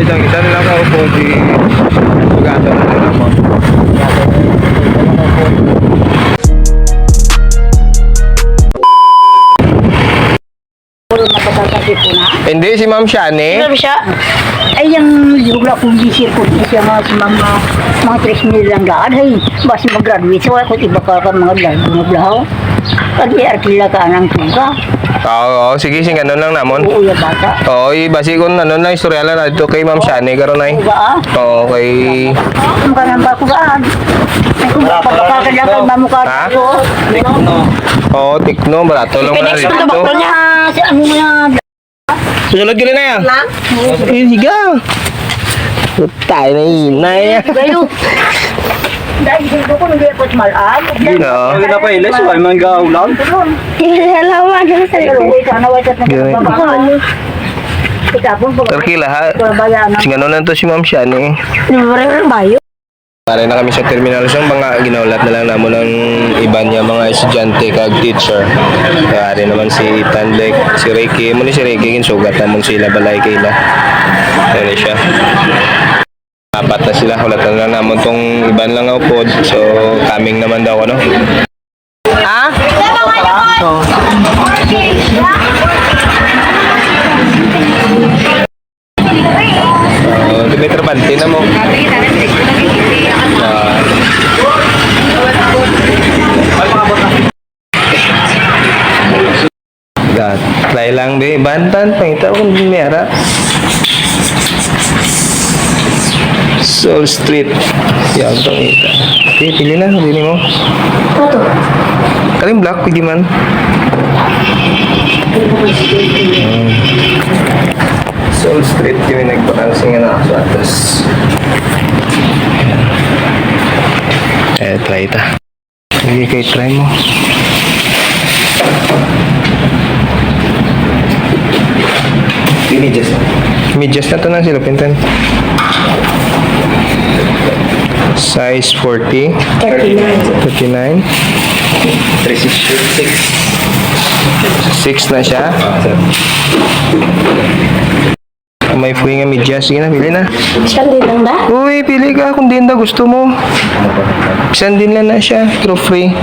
isang isa nila kaupo di Bugado na nila mo. Hindi, si Ma'am Shani. Sabi siya, ay yung jugla kong gisir ko siya mga si mga 3 mil lang laad. Ay, basi mag-graduate. So, ako iba ka mga blahaw. Pag-iarkila ka ng tuga. Oo, sige, sing ganun lang namon. Oo, yung bata. Oo, basi kung ano na istorya lang dito kay Ma'am Shani karon ay. Oo, kay Ang kanang ba ko gaan? Ay, kung pagkakadakan ba mo ka? Ha? Tikno. Oo, tikno, barato lang na Pinex dito. mo doktor niya. Si ano niya? Susunod ka rin na yan. Eh, siga. Tayo na inay. Gayo. Dahil dito ko hindi ako malaan. Oo. Hindi na pa ilis, wala man gaulan. Halawan na sa iyo. Sana wajat na Ganun. babae. Terkila ha. Sing ano lang to si Ma'am Shani. Numero bayo. Pare na kami sa terminal siyang mga ginaulat na lang namo ng iba niya mga estudyante kag teacher. Pare naman si Tandek, si Ricky, mo ni si Ricky ginsugat namon sila balay kayla. Ano siya. Apat na sila, ulatan lang namon tong iban lang upod. So, coming naman daw ano. Ha? Oh. Dimitri Bante na mo. Try lang be, bantan pangita kung mera. Soul Street. Yan to ita. Okay, pili na, pili mo. Toto. Kaling black pwede man. Soul Street yung nagpakansing na ako atas. Try ita. Sige kayo, try mo. Medyas na to na sila, pintan. Size 40. 39. 6 na siya. May free nga medyas. Sige na, pili na. Siya din lang ba? Uy, pili ka kung din na gusto mo. Isang din lang na siya. Pero free.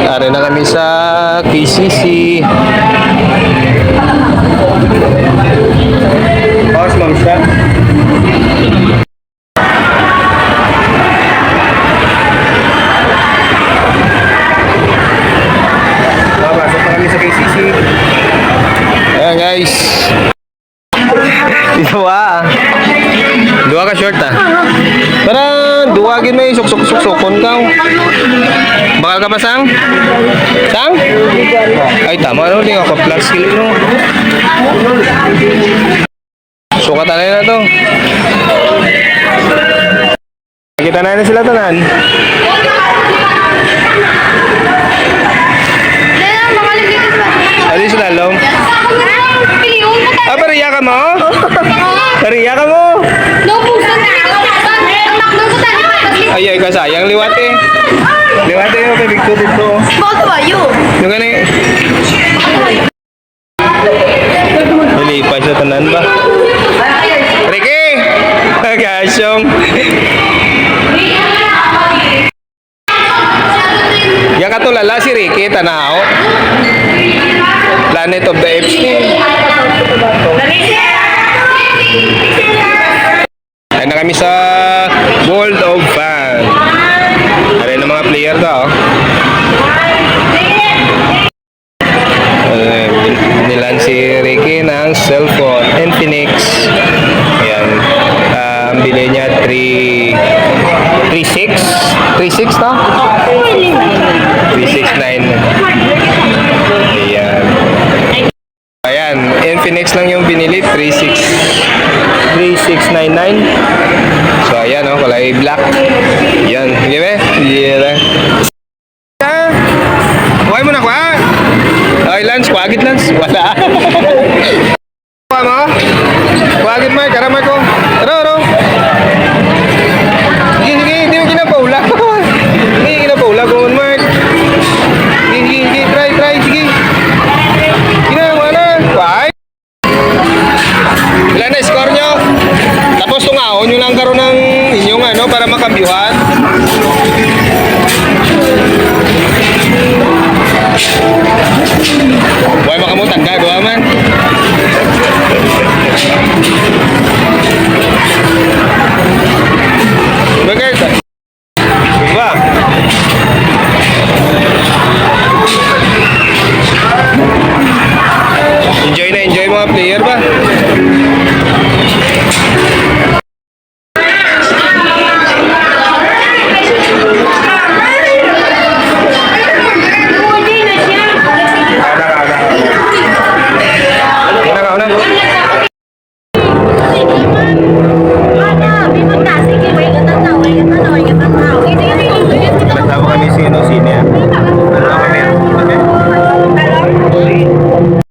Tara na kami sa KCC. Boss, ma'am siya. Pasok pa kami sa KCC. Ayan guys. Dua ka short ah. Para duwagin may suksukon ka. Bakal ka pa sang? Sang? Ay tama no, di ako plus kilo no. Sukat na to. Kita na sila tanan. Adi sila long. Ah, pariya ka mo? Pariya ka mo? Ay, ka sayang liwat eh. Liwat eh, okay, bigto dito. Bakit ba yun? Yung gani. Nalipas sa tanan ba? Ricky! Gasyong. Yang katulala si Ricky, tanaw. Planet of the Apes ni. Ay na kami sa World of Fan. Ano na mga player daw. Nilan si Ricky ng cellphone Infinix. Ayan. Ang bili niya 36 na? 369. Ayan. Ayan, Infinix lang yung binili, 3699. So ayan oh, kulay black. Ayan, hindi ba? Yeah. Huwag mo na kwa. Ay, Lance, kwagit Lance. Wala.